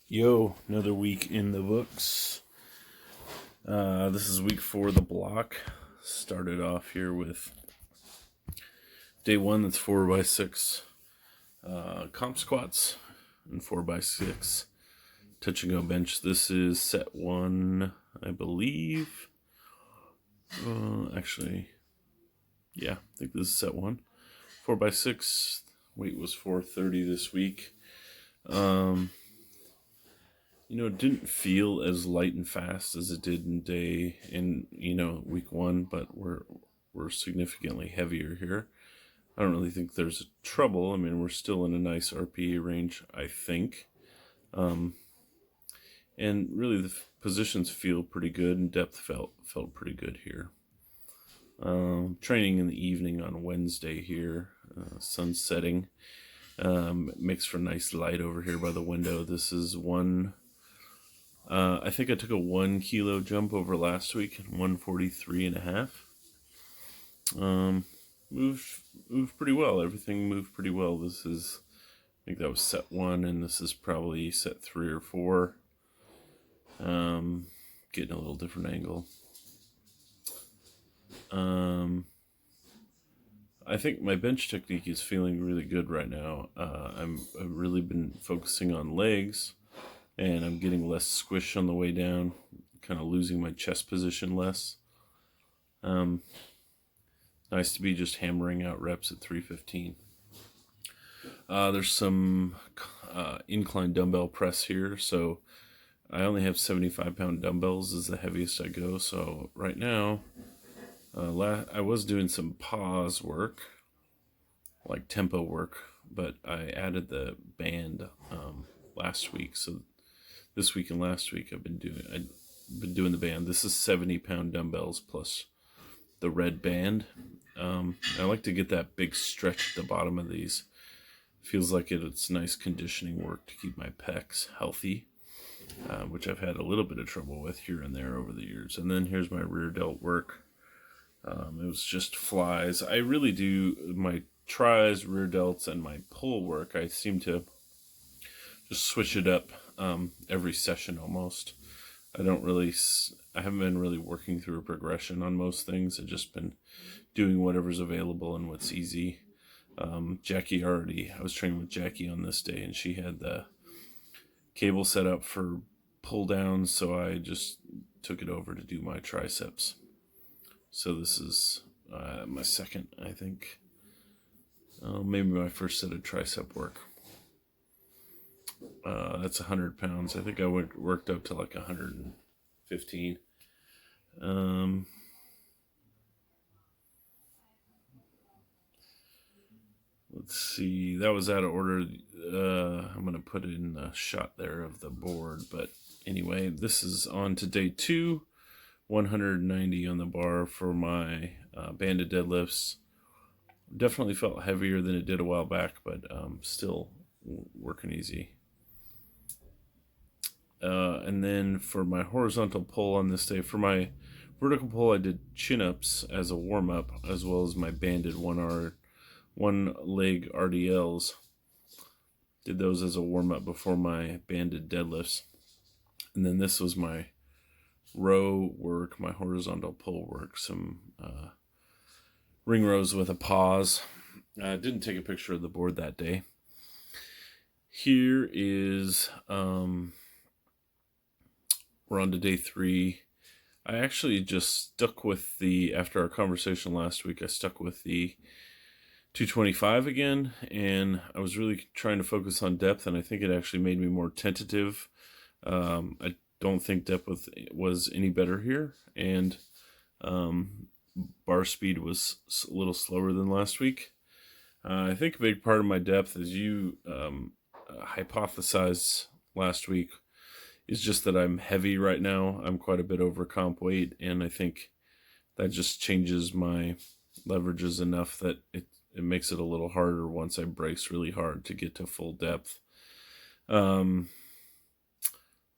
Yo, another week in the books. This is week 4 of the block. Started off here with day 1, that's 4x6 comp squats and 4x6 touch and go bench. This is set 1, I believe. I think this is set 1. 4x6, weight was 430 this week. It didn't feel as light and fast as it did in week 1, but we're significantly heavier here. I don't really think there's trouble. I mean, we're still in a nice RPE range, I think. And really the positions feel pretty good, and depth felt pretty good here. Training in the evening on Wednesday here, sun setting. Makes for nice light over here by the window. This is one. I think I took a 1 kilo jump over last week, 143.5. Moved pretty well. Everything moved pretty well. I think that was set 1, and this is probably set 3 or 4. Getting a little different angle. I think my bench technique is feeling really good right now. I've really been focusing on legs, and I'm getting less squish on the way down, kind of losing my chest position less. Nice to be just hammering out reps at 315. There's some incline dumbbell press here, so I only have 75-pound dumbbells is the heaviest I go. So right now, I was doing some pause work, like tempo work, but I added the band last week. So this week and last week I've been doing the band. This is 70-pound dumbbells plus the red band. I like to get that big stretch at the bottom of these. Feels like it's nice conditioning work to keep my pecs healthy, which I've had a little bit of trouble with here and there over the years. And then here's my rear delt work. It was just flies. I really do my tries, rear delts, and my pull work. I seem to just switch it up every session almost. I haven't been really working through a progression on most things. I've just been doing whatever's available and what's easy. I was training with Jackie on this day, and she had the cable set up for pull downs, so I just took it over to do my triceps. So this is my second, I think, maybe my first set of tricep work. That's 100 pounds. I think I worked up to like 115. Let's see. That was out of order. I'm going to put in a shot there of the board. But anyway, this is on to day 2. 190 on the bar for my banded deadlifts. Definitely felt heavier than it did a while back, but still working easy. And then for my horizontal pull on this day, for my vertical pull, I did chin-ups as a warm-up, as well as my banded one-leg RDLs. Did those as a warm-up before my banded deadlifts. And then this was my row work, my horizontal pull work, some ring rows with a pause. I didn't take a picture of the board that day. Here is, we're on to day 3. I actually just stuck with after our conversation last week, I stuck with the 225 again, and I was really trying to focus on depth, and I think it actually made me more tentative. I don't think depth was any better here, and bar speed was a little slower than last week. I think a big part of my depth, as you hypothesized last week, is just that I'm heavy right now. I'm quite a bit over comp weight, and I think that just changes my leverages enough that it makes it a little harder once I brace really hard to get to full depth.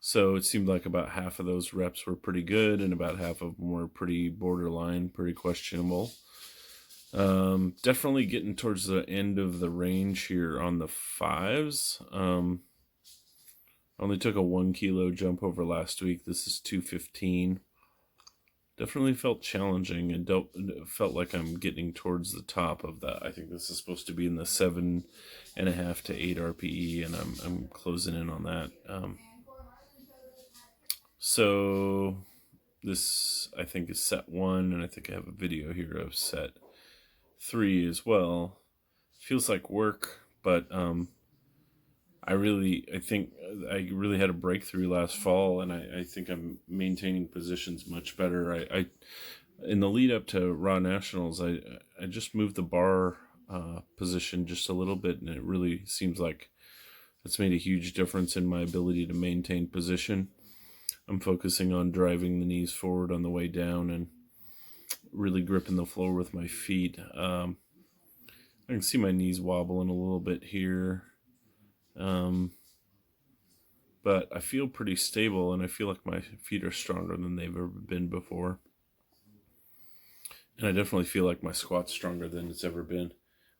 So it seemed like about half of those reps were pretty good, and about half of them were pretty borderline, pretty questionable. Definitely getting towards the end of the range here on the 5s. I only took a 1 kilo jump over last week. This is 215. Definitely felt challenging and felt like I'm getting towards the top of that. I think this is supposed to be in the 7.5 to 8 RPE, and I'm closing in on that. So this, I think, is set 1, and I think I have a video here of set 3 as well. Feels like work, but I think I really had a breakthrough last fall, and I think I'm maintaining positions much better. I in the lead up to Raw Nationals, I just moved the bar position just a little bit, and it really seems like it's made a huge difference in my ability to maintain position. I'm focusing on driving the knees forward on the way down and really gripping the floor with my feet. I can see my knees wobbling a little bit here. But I feel pretty stable, and I feel like my feet are stronger than they've ever been before. And I definitely feel like my squat's stronger than it's ever been.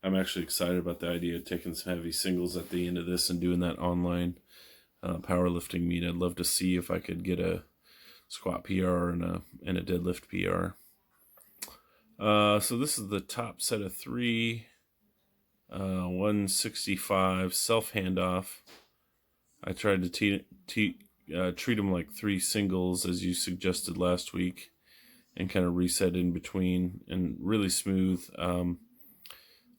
I'm actually excited about the idea of taking some heavy singles at the end of this and doing that online powerlifting meet. I'd love to see if I could get a squat PR and a deadlift PR. So this is the top set of 3, 165 self handoff. I tried to treat them like 3 singles as you suggested last week, and kind of reset in between, and really smooth. On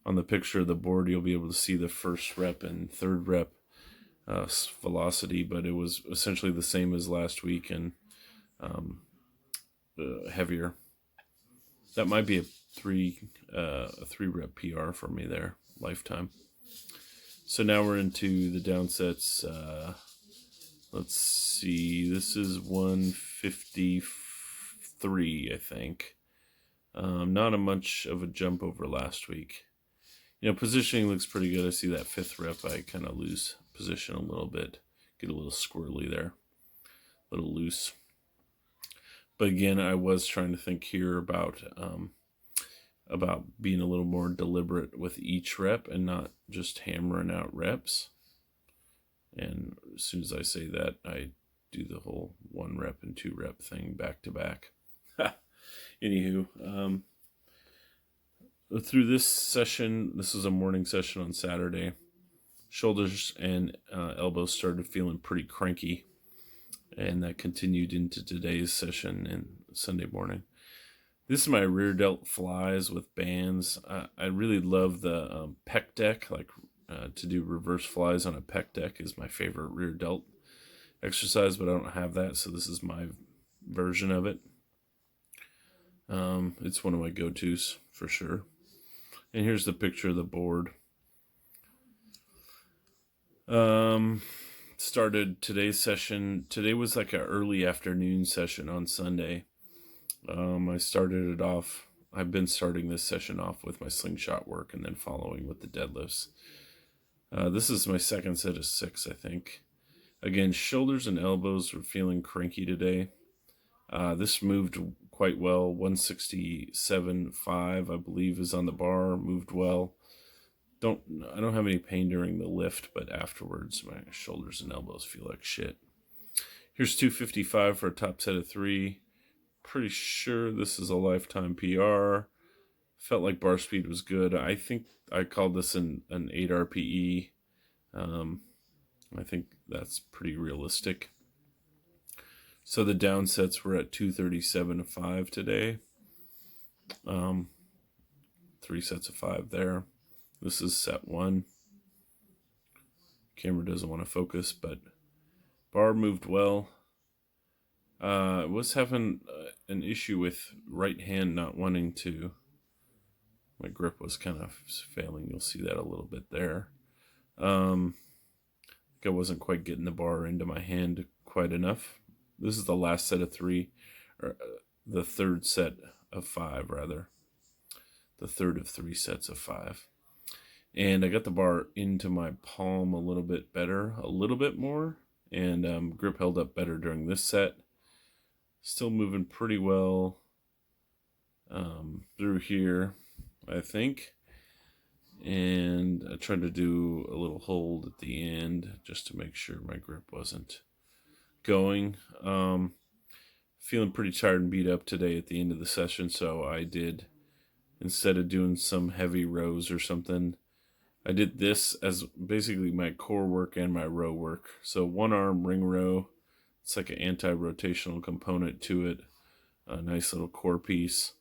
the picture of the board, you'll be able to see the first rep and third rep velocity, but it was essentially the same as last week and heavier. That might be a 3 rep PR for me there, lifetime. So now we're into the down sets. Let's see. This is 153, I think. Not a much of a jump over last week. Positioning looks pretty good. I see that 5th rep. I kind of lose position a little bit. Get a little squirrely there. A little loose. But again, I was trying to think here about being a little more deliberate with each rep and not just hammering out reps. And as soon as I say that, I do the whole 1 rep and 2 rep thing back to back. Anywho, through this session, this is a morning session on Saturday, shoulders and elbows started feeling pretty cranky, and that continued into today's session and Sunday morning. This is my rear delt flies with bands. I really love the pec deck. To do reverse flies on a pec deck is my favorite rear delt exercise, but I don't have that, so this is my version of it. It's one of my go-tos for sure. And here's the picture of the board. Started today's session. Today was like an early afternoon session on Sunday. I started it off. I've been starting this session off with my slingshot work and then following with the deadlifts. This is my second set of 6, I think. Again, shoulders and elbows were feeling cranky today. This moved quite well. 167.5, I believe, is on the bar. Moved well. I don't have any pain during the lift, but afterwards my shoulders and elbows feel like shit. Here's 255 for a top set of 3. Pretty sure this is a lifetime PR. Felt like bar speed was good. I think I called this an 8 RPE. I think that's pretty realistic. So the down sets were at 237.5 today. 3 sets of 5 there. This is set 1. Camera doesn't want to focus, but bar moved well. I was having an issue with right hand not wanting to. My grip was kind of failing. You'll see that a little bit there. I wasn't quite getting the bar into my hand quite enough. This is the last set of 3, or the third set of 5, rather. The third of 3 sets of 5. And I got the bar into my palm a little bit better, a little bit more, and grip held up better during this set. Still moving pretty well through here, I think. And I tried to do a little hold at the end just to make sure my grip wasn't going. Feeling pretty tired and beat up today at the end of the session, so I did, instead of doing some heavy rows or something, I did this as basically my core work and my row work. So one arm ring row, it's like an anti-rotational component to it, a nice little core piece.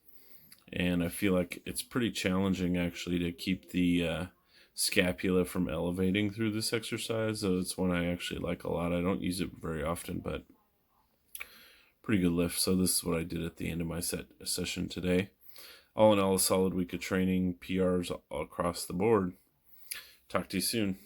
And I feel like it's pretty challenging actually to keep the scapula from elevating through this exercise. So it's one I actually like a lot. I don't use it very often, but pretty good lift. So this is what I did at the end of my session today. All in all, a solid week of training, PRs all across the board. Talk to you soon.